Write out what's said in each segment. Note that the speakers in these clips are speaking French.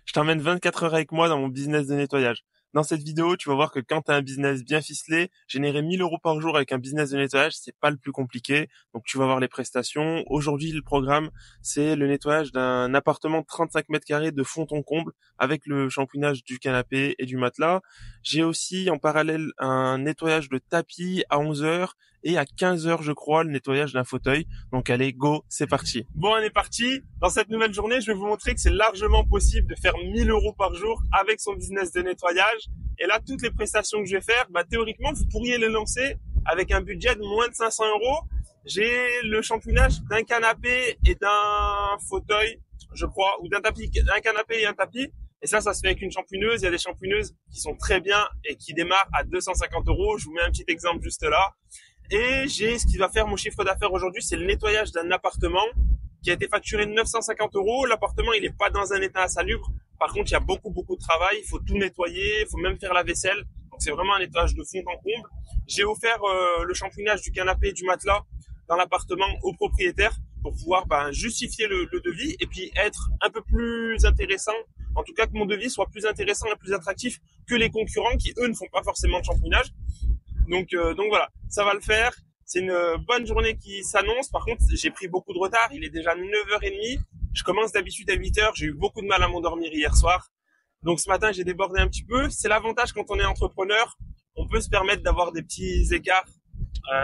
Je t'emmène 24 heures avec moi dans mon business de nettoyage. Dans cette vidéo, tu vas voir que quand tu as un business bien ficelé, générer 1 000 € par jour avec un business de nettoyage, c'est pas le plus compliqué. Donc tu vas voir les prestations. Aujourd'hui, le programme, c'est le nettoyage d'un appartement de 35 mètres carrés de fond en comble avec le shampouinage du canapé et du matelas. J'ai aussi en parallèle un nettoyage de tapis à 11 heures et à 15 heures, je crois, le nettoyage d'un fauteuil. Donc allez, go, c'est parti. Bon, on est parti. Dans cette nouvelle journée, je vais vous montrer que c'est largement possible de faire 1 000 € par jour avec son business de nettoyage. Et là, toutes les prestations que je vais faire, théoriquement, vous pourriez les lancer avec un budget de moins de 500 €. J'ai le shampouinage d'un canapé et d'un fauteuil, je crois, ou d'un tapis, d'un canapé et un tapis. Et ça se fait avec une shampouineuse. Il y a des shampouineuses qui sont très bien et qui démarrent à 250 €. Je vous mets un petit exemple juste là. Et j'ai ce qui va faire mon chiffre d'affaires aujourd'hui, c'est le nettoyage d'un appartement qui a été facturé 950 €. L'appartement, il n'est pas dans un état insalubre. Par contre, il y a beaucoup de travail. Il faut tout nettoyer. Il faut même faire la vaisselle. Donc, c'est vraiment un nettoyage de fond en comble. J'ai offert le shampouinage du canapé et du matelas dans l'appartement au propriétaire pour pouvoir justifier le devis et puis être un peu plus intéressant. En tout cas, que mon devis soit plus intéressant et plus attractif que les concurrents qui, eux, ne font pas forcément de shampouinage. Donc voilà, ça va le faire. C'est une bonne journée qui s'annonce. Par contre, j'ai pris beaucoup de retard. Il est déjà 9h30. Je commence d'habitude à 8h. J'ai eu beaucoup de mal à m'endormir hier soir. Donc ce matin, j'ai débordé un petit peu. C'est l'avantage quand on est entrepreneur. On peut se permettre d'avoir des petits écarts.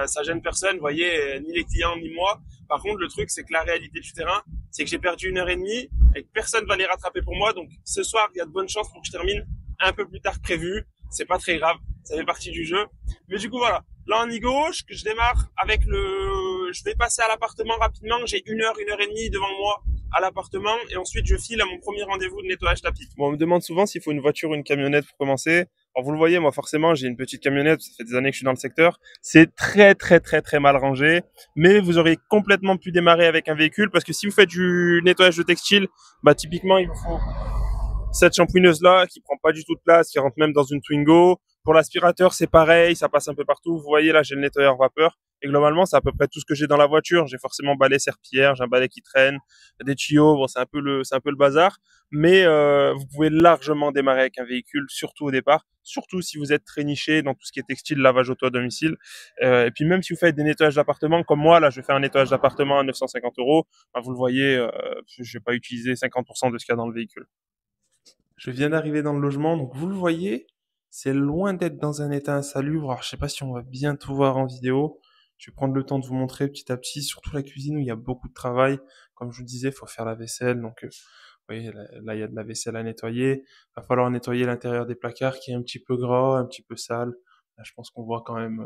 Ça gêne personne, vous voyez, ni les clients, ni moi. Par contre, le truc, c'est que la réalité du terrain, c'est que j'ai perdu 1h30 et que personne va les rattraper pour moi. Donc ce soir, il y a de bonnes chances pour que je termine un peu plus tard que prévu. C'est pas très grave, ça fait partie du jeu. Mais du coup, voilà. Là, en gauche, je démarre avec je vais passer à l'appartement rapidement. J'ai 1h, 1h30 devant moi à l'appartement et ensuite je file à mon premier rendez-vous de nettoyage tapis. Bon, on me demande souvent s'il faut une voiture ou une camionnette pour commencer. Alors vous le voyez, moi forcément j'ai une petite camionnette, ça fait des années que je suis dans le secteur. C'est très mal rangé, mais vous auriez complètement pu démarrer avec un véhicule parce que si vous faites du nettoyage de textile, typiquement il vous faut cette shampouineuse là qui prend pas du tout de place, qui rentre même dans une Twingo. Pour l'aspirateur c'est pareil, ça passe un peu partout. Vous voyez là j'ai le nettoyeur vapeur et globalement c'est à peu près tout ce que j'ai dans la voiture. J'ai forcément balai serpillière, j'ai un balai qui traîne, des tuyaux, bon c'est un peu le bazar, mais vous pouvez largement démarrer avec un véhicule, surtout au départ, surtout si vous êtes très niché dans tout ce qui est textile, lavage auto à domicile. Et puis même si vous faites des nettoyages d'appartement comme moi là, je vais faire un nettoyage d'appartement à 950 €. Vous le voyez, je vais pas utiliser 50% de ce qu'il y a dans le véhicule. Je viens d'arriver dans le logement, donc vous le voyez, c'est loin d'être dans un état insalubre. Alors je sais pas si on va bien tout voir en vidéo. Je vais prendre le temps de vous montrer petit à petit, surtout la cuisine où il y a beaucoup de travail. Comme je vous disais, il faut faire la vaisselle, donc vous voyez là il y a de la vaisselle à nettoyer. Il va falloir nettoyer l'intérieur des placards qui est un petit peu gras, un petit peu sale. Là je pense qu'on voit quand même,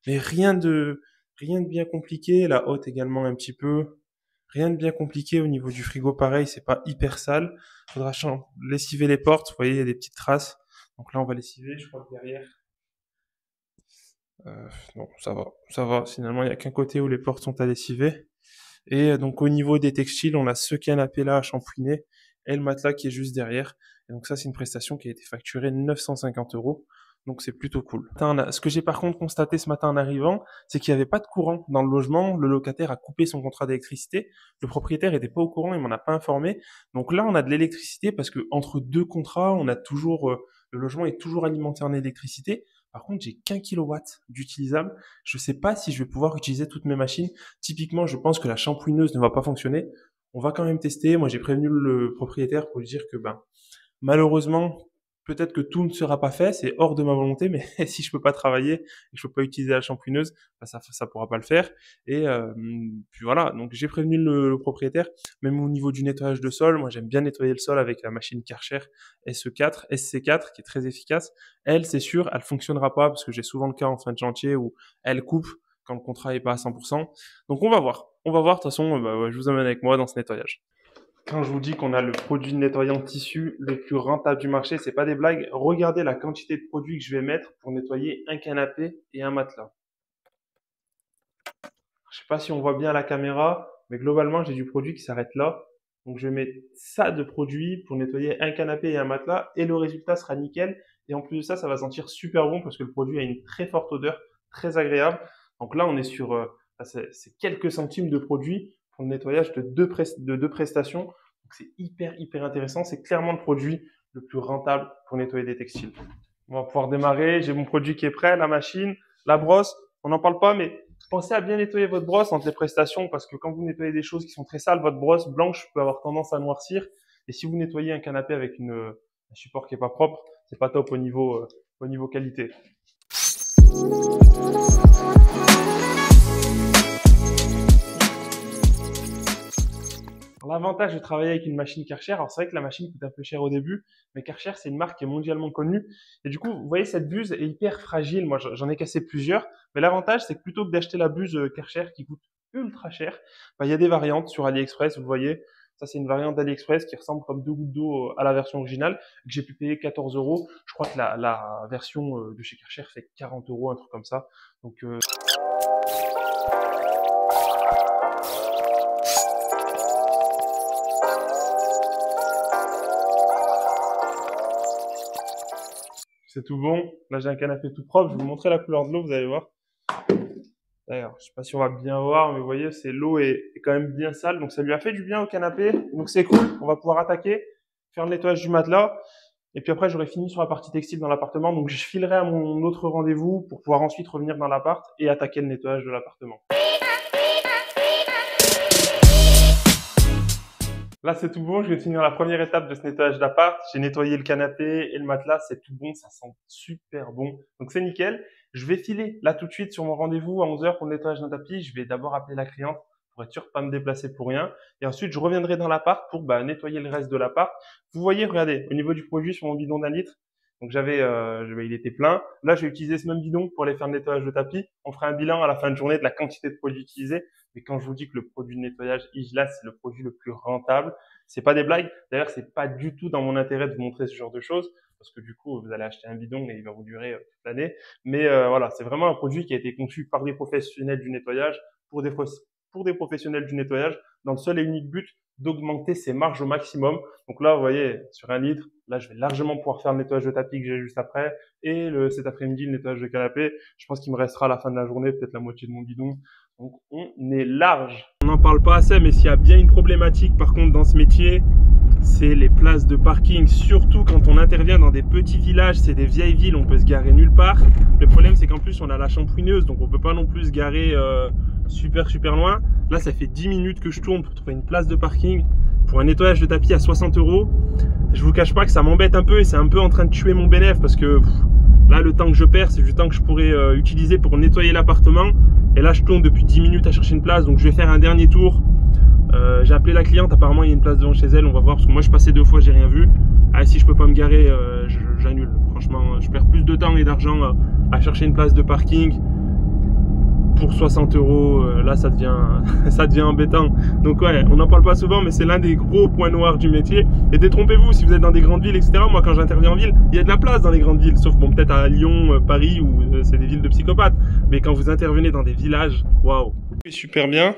mais rien de bien compliqué. La haute également un petit peu. Rien de bien compliqué au niveau du frigo, pareil, c'est pas hyper sale. Faudra lessiver les portes, vous voyez, il y a des petites traces. Donc là, on va lessiver, je crois que derrière. Non, ça va. Finalement, il y a qu'un côté où les portes sont à lessiver. Et donc au niveau des textiles, on a ce canapé là à shampouiner et le matelas qui est juste derrière. Et donc ça, c'est une prestation qui a été facturée 950 €. Donc c'est plutôt cool. Ce que j'ai par contre constaté ce matin en arrivant, c'est qu'il n'y avait pas de courant dans le logement. Le locataire a coupé son contrat d'électricité. Le propriétaire était pas au courant, il m'en a pas informé. Donc là, on a de l'électricité parce que entre deux contrats, on a toujours le logement est toujours alimenté en électricité. Par contre, j'ai qu'un kilowatt d'utilisable. Je sais pas si je vais pouvoir utiliser toutes mes machines. Typiquement, je pense que la shampouineuse ne va pas fonctionner. On va quand même tester. Moi, j'ai prévenu le propriétaire pour lui dire que, malheureusement, peut-être que tout ne sera pas fait. C'est hors de ma volonté, mais si je peux pas travailler et que je peux pas utiliser la shampouineuse, ça pourra pas le faire. Et puis voilà. Donc, j'ai prévenu le propriétaire. Même au niveau du nettoyage de sol, moi, j'aime bien nettoyer le sol avec la machine Karcher SC4, qui est très efficace. Elle, c'est sûr, elle fonctionnera pas parce que j'ai souvent le cas en fin de chantier où elle coupe quand le contrat est pas à 100%. Donc on va voir. On va voir. De toute façon, ouais, je vous emmène avec moi dans ce nettoyage. Quand je vous dis qu'on a le produit de nettoyant tissu le plus rentable du marché, c'est pas des blagues. Regardez la quantité de produits que je vais mettre pour nettoyer un canapé et un matelas. Je sais pas si on voit bien à la caméra, mais globalement, j'ai du produit qui s'arrête là. Donc je vais mettre ça de produit pour nettoyer un canapé et un matelas et le résultat sera nickel. Et en plus de ça, ça va sentir super bon parce que le produit a une très forte odeur, très agréable. Donc là, on est sur c'est quelques centimes de produit pour le nettoyage de deux prestations. Donc c'est hyper intéressant. C'est clairement le produit le plus rentable pour nettoyer des textiles. On va pouvoir démarrer. J'ai mon produit qui est prêt, la machine, la brosse. On n'en parle pas, mais pensez à bien nettoyer votre brosse entre les prestations parce que quand vous nettoyez des choses qui sont très sales, votre brosse blanche peut avoir tendance à noircir. Et si vous nettoyez un canapé avec un support qui est pas propre, c'est pas top au niveau qualité. L'avantage de travailler avec une machine Karcher, alors c'est vrai que la machine coûte un peu cher au début, mais Karcher c'est une marque qui est mondialement connue. Et du coup, vous voyez cette buse est hyper fragile. Moi, j'en ai cassé plusieurs, mais l'avantage c'est que plutôt que d'acheter la buse Karcher qui coûte ultra cher, il y a des variantes sur AliExpress. Vous voyez, ça c'est une variante d'AliExpress qui ressemble comme deux gouttes d'eau à la version originale que j'ai pu payer 14 euros. Je crois que la version de chez Karcher fait 40 euros, un truc comme ça. Donc c'est tout bon. Là, j'ai un canapé tout propre. Je vais vous montrer la couleur de l'eau, vous allez voir. D'ailleurs, je sais pas si on va bien voir, mais vous voyez, l'eau est quand même bien sale. Donc, ça lui a fait du bien au canapé. Donc, c'est cool. On va pouvoir attaquer, faire le nettoyage du matelas. Et puis après, j'aurai fini sur la partie textile dans l'appartement. Donc, je filerai à mon autre rendez-vous pour pouvoir ensuite revenir dans l'appart et attaquer le nettoyage de l'appartement. Là, c'est tout bon. Je vais finir la première étape de ce nettoyage d'appart. J'ai nettoyé le canapé et le matelas. C'est tout bon. Ça sent super bon. Donc, c'est nickel. Je vais filer là tout de suite sur mon rendez-vous à 11h pour le nettoyage d'un tapis. Je vais d'abord appeler la cliente pour être sûr de pas me déplacer pour rien. Et ensuite, je reviendrai dans l'appart pour nettoyer le reste de l'appart. Vous voyez, regardez, au niveau du produit sur mon bidon d'1 litre. Donc, il était plein. Là, je vais utiliser ce même bidon pour aller faire le nettoyage de tapis. On fera un bilan à la fin de journée de la quantité de produits utilisés. Mais quand je vous dis que le produit de nettoyage Igla, c'est le produit le plus rentable, c'est pas des blagues. D'ailleurs, c'est pas du tout dans mon intérêt de vous montrer ce genre de choses parce que du coup, vous allez acheter un bidon et il va vous durer toute l'année. Mais voilà, c'est vraiment un produit qui a été conçu par des professionnels du nettoyage pour des professionnels du nettoyage dans le seul et unique but d'augmenter ses marges au maximum. Donc là, vous voyez, sur 1 litre, là, je vais largement pouvoir faire le nettoyage de tapis que j'ai juste après et cet après-midi, le nettoyage de canapé. Je pense qu'il me restera à la fin de la journée peut-être la moitié de mon bidon. Donc, on est large. On n'en parle pas assez, mais s'il y a bien une problématique, par contre, dans ce métier, c'est les places de parking. Surtout quand on intervient dans des petits villages, c'est des vieilles villes, on peut se garer nulle part. Le problème, c'est qu'en plus, on a la Champouineuse, donc on peut pas non plus se garer super loin. Là, ça fait 10 minutes que je tourne pour trouver une place de parking pour un nettoyage de tapis à 60 euros. Je vous cache pas que ça m'embête un peu et c'est un peu en train de tuer mon bénéfice parce que là, le temps que je perds, c'est du temps que je pourrais utiliser pour nettoyer l'appartement. Et là, je tourne depuis 10 minutes à chercher une place, donc je vais faire un dernier tour. J'ai appelé la cliente, apparemment il y a une place devant chez elle, on va voir, parce que moi je passais 2 fois, j'ai rien vu. Ah, si je peux pas me garer, j'annule. Franchement, je perds plus de temps et d'argent à chercher une place de parking pour 60 euros. Là, ça devient embêtant. Donc ouais, on n'en parle pas souvent, mais c'est l'un des gros points noirs du métier. Et détrompez-vous, si vous êtes dans des grandes villes, etc. Moi, quand j'interviens en ville, il y a de la place dans les grandes villes, sauf bon, peut-être à Lyon, Paris, où c'est des villes de psychopathes. Mais quand vous intervenez dans des villages, waouh, super bien.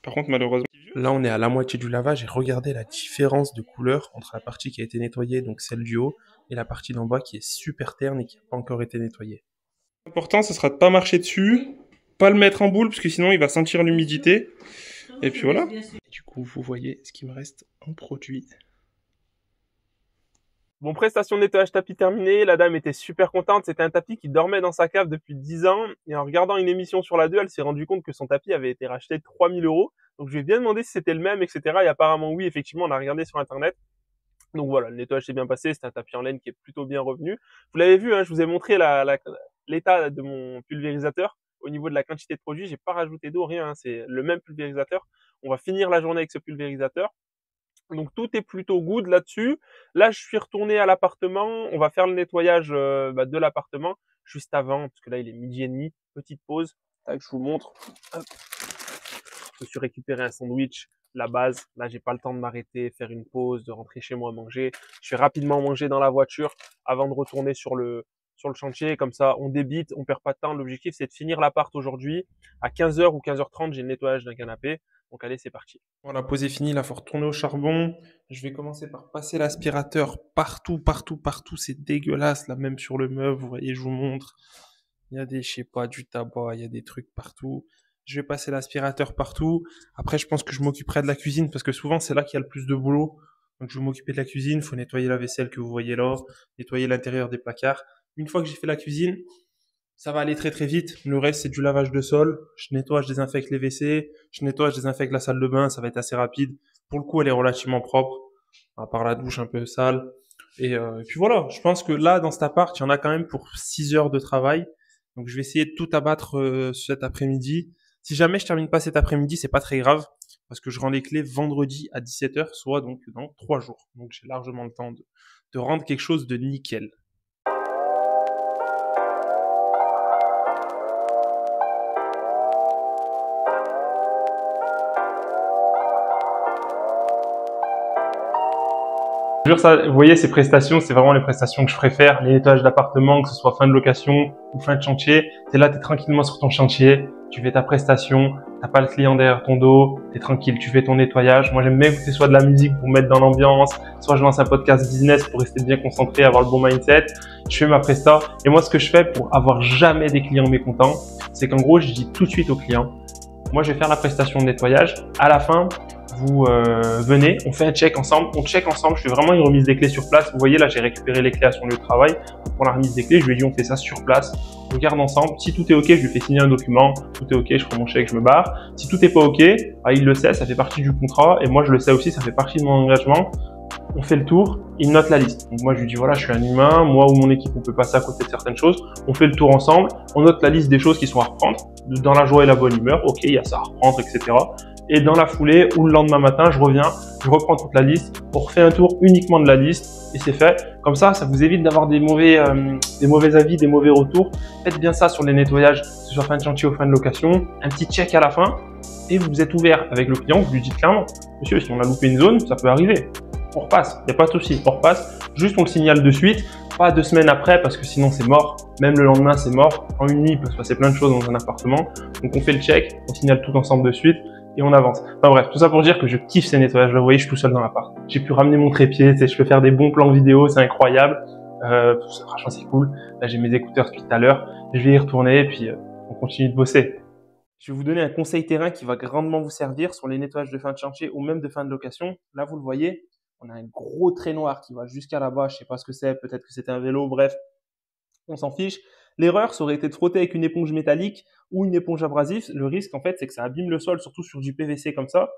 Par contre, malheureusement, là, on est à la moitié du lavage et regardez la différence de couleur entre la partie qui a été nettoyée, donc celle du haut, et la partie d'en bas qui est super terne et qui n'a pas encore été nettoyée. L'important, ce sera de pas marcher dessus, pas le mettre en boule, parce que sinon, il va sentir l'humidité. Et puis voilà. Et du coup, vous voyez ce qui me reste en produit. Bon, prestation de nettoyage tapis terminée, la dame était super contente, c'était un tapis qui dormait dans sa cave depuis 10 ans, et en regardant une émission sur la 2, elle s'est rendue compte que son tapis avait été racheté 3000 euros, donc je lui ai bien demandé si c'était le même, etc., et apparemment oui, effectivement, on a regardé sur internet, donc voilà, le nettoyage s'est bien passé, c'est un tapis en laine qui est plutôt bien revenu. Vous l'avez vu, hein, je vous ai montré l'état de mon pulvérisateur, au niveau de la quantité de produit, j'ai pas rajouté d'eau, rien, hein, c'est le même pulvérisateur, on va finir la journée avec ce pulvérisateur. Donc tout est plutôt good là-dessus. Là, je suis retourné à l'appartement. On va faire le nettoyage de l'appartement juste avant, parce que là, il est 12h30. Petite pause. Tac, je vous montre. Hop. Je me suis récupéré un sandwich, la base. Là, j'ai pas le temps de m'arrêter, faire une pause, de rentrer chez moi manger. Je vais rapidement manger dans la voiture avant de retourner sur le chantier. Comme ça, on débite, on perd pas de temps. L'objectif, c'est de finir l'appart aujourd'hui. À 15h ou 15h30, j'ai le nettoyage d'un canapé. Donc allez, c'est parti. Bon, la pause est finie, là, faut retourner au charbon. Je vais commencer par passer l'aspirateur partout. C'est dégueulasse, là, même sur le meuble. Vous voyez, je vous montre. Il y a je sais pas, du tabac, il y a des trucs partout. Je vais passer l'aspirateur partout. Après, je pense que je m'occuperai de la cuisine parce que souvent, c'est là qu'il y a le plus de boulot. Donc je vais m'occuper de la cuisine, faut nettoyer la vaisselle que vous voyez là, nettoyer l'intérieur des placards. Une fois que j'ai fait la cuisine, ça va aller très très vite. Le reste, c'est du lavage de sol. Je nettoie, je désinfecte les WC. Je nettoie, je désinfecte la salle de bain. Ça va être assez rapide. Pour le coup, elle est relativement propre, à part la douche un peu sale. Et puis voilà, je pense que là, dans cet appart, il y en a quand même pour 6 heures de travail. Donc je vais essayer de tout abattre cet après-midi. Si jamais je termine pas cet après-midi, c'est pas très grave, parce que je rends les clés vendredi à 17 heures, soit donc dans 3 jours. Donc j'ai largement le temps de rendre quelque chose de nickel. Jure ça, vous voyez, ces prestations, c'est vraiment les prestations que je préfère. Les nettoyages d'appartement, que ce soit fin de location ou fin de chantier. T'es là, t'es tranquillement sur ton chantier, tu fais ta prestation, t'as pas le client derrière ton dos, t'es tranquille, tu fais ton nettoyage. Moi, j'aime bien écouter soit de la musique pour me mettre dans l'ambiance, soit je lance un podcast business pour rester bien concentré, avoir le bon mindset. Je fais ma presta. Et moi, ce que je fais pour avoir jamais des clients mécontents, c'est qu'en gros, je dis tout de suite aux clients, moi, je vais faire la prestation de nettoyage. À la fin, vous venez, on fait un check ensemble, on check ensemble, je fais vraiment une remise des clés sur place. Vous voyez là, j'ai récupéré les clés à son lieu de travail. Pour la remise des clés, je lui ai dit on fait ça sur place, on regarde ensemble. Si tout est ok, je lui fais signer un document, tout est ok, je prends mon chèque, je me barre. Si tout est pas ok, bah, il le sait, ça fait partie du contrat et moi je le sais aussi, ça fait partie de mon engagement. On fait le tour, il note la liste. Donc moi je lui dis voilà, je suis un humain, moi ou mon équipe on peut passer à côté de certaines choses. On fait le tour ensemble, on note la liste des choses qui sont à reprendre, dans la joie et la bonne humeur, ok, il y a ça à reprendre, etc. Et dans la foulée ou le lendemain matin, je reviens, je reprends toute la liste, on refait un tour uniquement de la liste et c'est fait. Comme ça vous évite d'avoir des mauvais avis, des mauvais retours. Faites bien ça sur les nettoyages, que ce soit fin de chantier ou fin de location. Un petit check à la fin et vous êtes ouvert avec le client, vous lui dites clairement, monsieur, si on a loupé une zone, ça peut arriver. On repasse, il n'y a pas de souci, on repasse. Juste on le signale de suite, pas 2 semaines après parce que sinon c'est mort. Même le lendemain c'est mort. En une nuit il peut se passer plein de choses dans un appartement. Donc on fait le check, on signale tout ensemble de suite et on avance. Enfin bref, tout ça pour dire que je kiffe ces nettoyages. Vous voyez, je suis tout seul dans l'appart. J'ai pu ramener mon trépied, je peux faire des bons plans vidéo, c'est incroyable. Franchement c'est cool. Là j'ai mes écouteurs depuis tout à l'heure. Je vais y retourner et puis on continue de bosser. Je vais vous donner un conseil terrain qui va grandement vous servir sur les nettoyages de fin de chantier ou même de fin de location. Là, vous le voyez, on a un gros trait noir qui va jusqu'à là-bas. Je sais pas ce que c'est, peut-être que c'était un vélo, bref, on s'en fiche. L'erreur, ça aurait été de frotter avec une éponge métallique ou une éponge abrasive. Le risque, en fait, c'est que ça abîme le sol, surtout sur du PVC comme ça.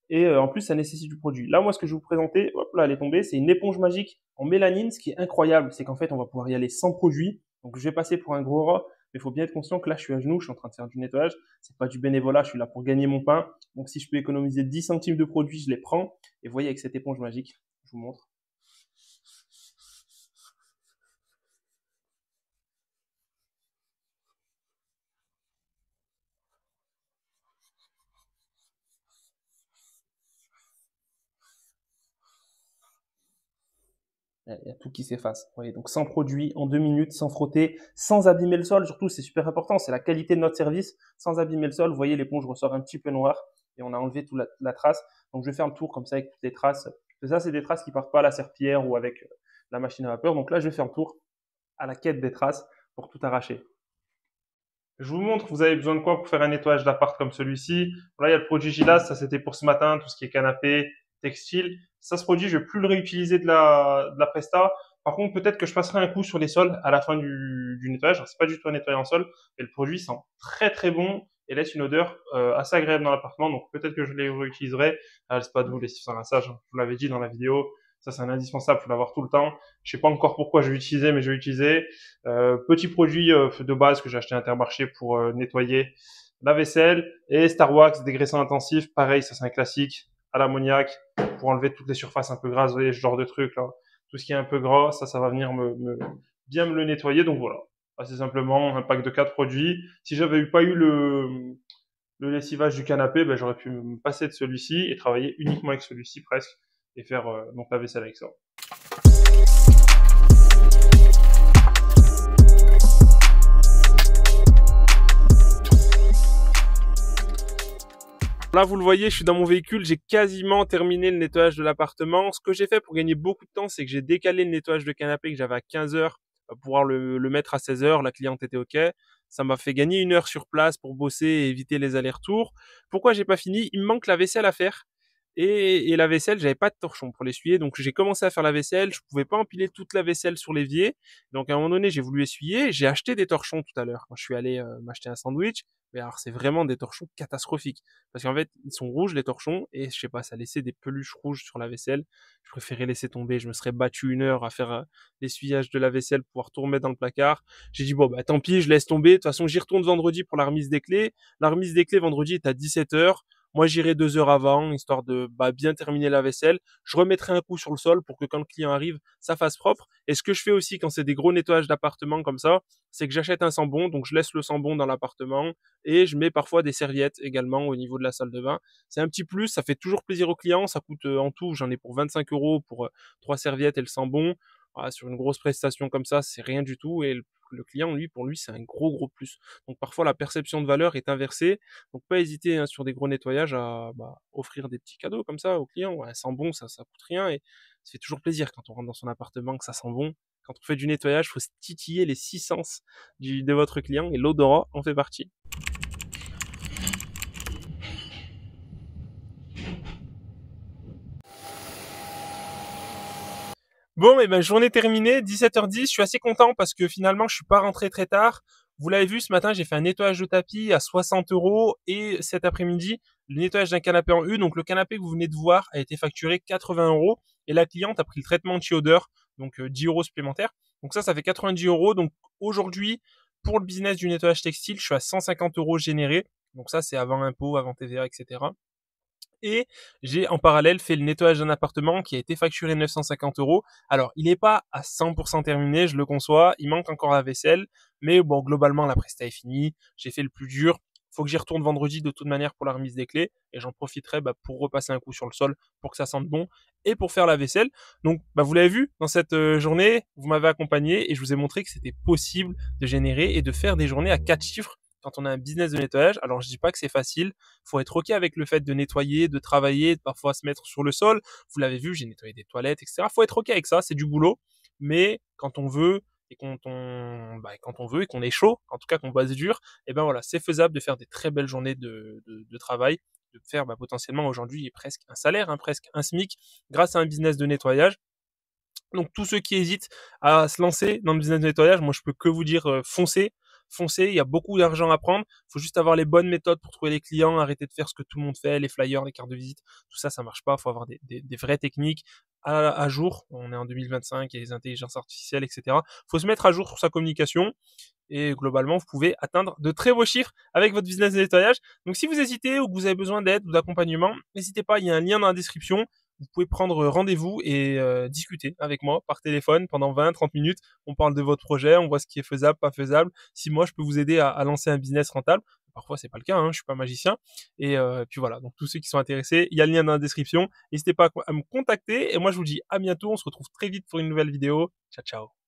Et en plus, ça nécessite du produit. Là, moi, ce que je vais vous présenter, hop là, elle est tombée, c'est une éponge magique en mélanine. Ce qui est incroyable, c'est qu'en fait, on va pouvoir y aller sans produit. Donc, je vais passer pour un gros rat, mais il faut bien être conscient que là, je suis à genoux, je suis en train de faire du nettoyage. C'est pas du bénévolat, je suis là pour gagner mon pain. Donc, si je peux économiser 10 centimes de produit, je les prends. Et vous voyez, avec cette éponge magique, je vous montre. Il y a tout qui s'efface. Vous voyez, donc sans produit, en 2 minutes, sans frotter, sans abîmer le sol. Surtout, c'est super important. C'est la qualité de notre service. Sans abîmer le sol, vous voyez, l'éponge ressort un petit peu noire et on a enlevé toute la trace. Donc, je vais faire le tour comme ça avec toutes les traces. Ça, c'est des traces qui partent pas à la serpillière ou avec la machine à vapeur. Donc là, je vais faire le tour à la quête des traces pour tout arracher. Je vous montre, vous avez besoin de quoi pour faire un nettoyage d'appart comme celui-ci. Là, il y a le produit Gilas, ça c'était pour ce matin, tout ce qui est canapé, textile. Ça, ce produit, je vais plus le réutiliser de la Presta. Par contre, peut-être que je passerai un coup sur les sols à la fin du nettoyage. Alors, c'est pas du tout un nettoyage en sol, mais le produit sent très très bon et laisse une odeur assez agréable dans l'appartement. Donc peut-être que je les réutiliserai. Ah, c'est pas de vous les sans rinçage, je vous l'avais dit dans la vidéo. Ça, c'est un indispensable, faut l'avoir tout le temps. Je sais pas encore pourquoi je vais utiliser, mais je vais utiliser. Petit produit de base que j'ai acheté à Intermarché pour nettoyer la vaisselle et Star Wax dégraissant intensif. Pareil, ça c'est un classique à l'ammoniac pour enlever toutes les surfaces un peu grasses, vous voyez, ce genre de truc là. Tout ce qui est un peu gras, ça va venir bien me le nettoyer. Donc voilà, c'est simplement un pack de 4 produits. Si j'avais pas eu le lessivage du canapé, ben, j'aurais pu me passer de celui-ci et travailler uniquement avec celui-ci presque et faire donc la vaisselle avec ça. Là, vous le voyez, je suis dans mon véhicule, j'ai quasiment terminé le nettoyage de l'appartement. Ce que j'ai fait pour gagner beaucoup de temps, c'est que j'ai décalé le nettoyage de canapé que j'avais à 15 heures pour pouvoir le mettre à 16 heures. La cliente était OK. Ça m'a fait gagner 1 heure sur place pour bosser et éviter les allers-retours. Pourquoi j'ai pas fini? Il me manque la vaisselle à faire. Et la vaisselle, j'avais pas de torchon pour l'essuyer, donc j'ai commencé à faire la vaisselle. Je pouvais pas empiler toute la vaisselle sur l'évier, donc à un moment donné, j'ai voulu essuyer. J'ai acheté des torchons tout à l'heure quand je suis allé m'acheter un sandwich. Mais alors c'est vraiment des torchons catastrophiques parce qu'en fait ils sont rouges les torchons et je sais pas, ça laissait des peluches rouges sur la vaisselle. Je préférais laisser tomber. Je me serais battu 1 heure à faire l'essuyage de la vaisselle pour pouvoir tout remettre dans le placard. J'ai dit bon bah tant pis, je laisse tomber. De toute façon j'y retourne vendredi pour la remise des clés. La remise des clés vendredi est à 17h. Moi, j'irai 2 heures avant, histoire de bien terminer la vaisselle. Je remettrai un coup sur le sol pour que quand le client arrive, ça fasse propre. Et ce que je fais aussi quand c'est des gros nettoyages d'appartement comme ça, c'est que j'achète un sambon, donc je laisse le sambon dans l'appartement et je mets parfois des serviettes également au niveau de la salle de bain. C'est un petit plus, ça fait toujours plaisir aux clients. Ça coûte en tout, j'en ai pour 25 € pour 3 serviettes et le sambon. Voilà, sur une grosse prestation comme ça, c'est rien du tout. Et le client, lui, pour lui, c'est un gros plus. Donc parfois, la perception de valeur est inversée. Donc pas hésiter hein, sur des gros nettoyages à offrir des petits cadeaux comme ça aux clients. Ouais, ça sent bon, ça coûte rien et ça fait toujours plaisir quand on rentre dans son appartement que ça sent bon. Quand on fait du nettoyage, faut se titiller les 6 sens de votre client et l'odorat en fait partie. Bon, et ben journée terminée, 17h10. Je suis assez content parce que finalement, je suis pas rentré très tard. Vous l'avez vu ce matin, j'ai fait un nettoyage de tapis à 60 € et cet après-midi, le nettoyage d'un canapé en U. Donc le canapé que vous venez de voir a été facturé 80 € et la cliente a pris le traitement anti-odeur, donc 10 € supplémentaires. Donc ça fait 90 €. Donc aujourd'hui, pour le business du nettoyage textile, je suis à 150 € générés. Donc ça, c'est avant impôt, avant TVA, etc. Et j'ai en parallèle fait le nettoyage d'un appartement qui a été facturé 950 €. Alors, il n'est pas à 100% terminé, je le conçois. Il manque encore la vaisselle. Mais bon, globalement, la presta est finie. J'ai fait le plus dur. Faut que j'y retourne vendredi de toute manière pour la remise des clés. Et j'en profiterai pour repasser un coup sur le sol pour que ça sente bon et pour faire la vaisselle. Donc, vous l'avez vu, dans cette journée, vous m'avez accompagné et je vous ai montré que c'était possible de générer et de faire des journées à 4 chiffres quand on a un business de nettoyage. Alors, je dis pas que c'est facile. Faut être OK avec le fait de nettoyer, de travailler, de parfois se mettre sur le sol. Vous l'avez vu, j'ai nettoyé des toilettes, etc. Faut être OK avec ça, c'est du boulot. Mais quand on veut et quand on veut et qu'on est chaud, en tout cas qu'on bosse dur, et ben voilà, c'est faisable de faire des très belles journées de travail, de faire potentiellement aujourd'hui presque un salaire, hein, presque un SMIC, grâce à un business de nettoyage. Donc tous ceux qui hésitent à se lancer dans le business de nettoyage, moi je peux que vous dire foncez, il y a beaucoup d'argent à prendre, il faut juste avoir les bonnes méthodes pour trouver les clients, arrêter de faire ce que tout le monde fait, les flyers, les cartes de visite, tout ça marche pas, il faut avoir des vraies techniques à jour, on est en 2025, il y a les intelligences artificielles, etc. Il faut se mettre à jour sur sa communication et globalement vous pouvez atteindre de très beaux chiffres avec votre business de nettoyage. Donc si vous hésitez ou que vous avez besoin d'aide ou d'accompagnement, n'hésitez pas, il y a un lien dans la description. Vous pouvez prendre rendez-vous et discuter avec moi par téléphone pendant 20-30 minutes. On parle de votre projet, on voit ce qui est faisable, pas faisable. Si moi, je peux vous aider à lancer un business rentable, parfois c'est pas le cas, hein, je suis pas magicien. Et puis voilà, donc tous ceux qui sont intéressés, il y a le lien dans la description. N'hésitez pas à me contacter et moi je vous dis à bientôt. On se retrouve très vite pour une nouvelle vidéo. Ciao, ciao.